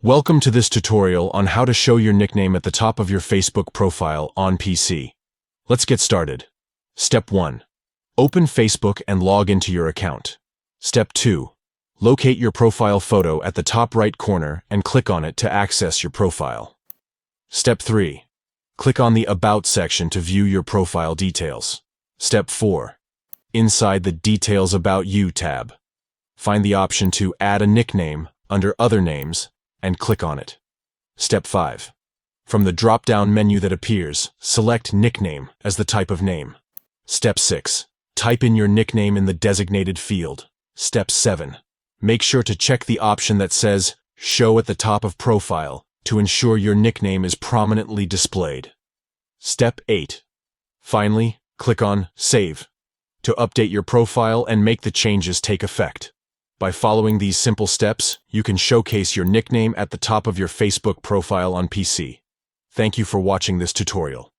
Welcome to this tutorial on how to show your nickname at the top of your Facebook profile on PC. Let's get started. Step 1. Open Facebook and log into your account. Step 2. Locate your profile photo at the top right corner and click on it to access your profile. Step 3. Click on the About section to view your profile details. Step 4. Inside the Details About You tab, find the option to add a nickname under Other Names and click on it. Step 5. From the drop-down menu that appears, select Nickname as the type of name. Step 6. Type in your nickname in the designated field. Step 7. Make sure to check the option that says Show at the top of profile to ensure your nickname is prominently displayed. Step 8. Finally, click on Save to update your profile and make the changes take effect. By following these simple steps, you can showcase your nickname at the top of your Facebook profile on PC. Thank you for watching this tutorial.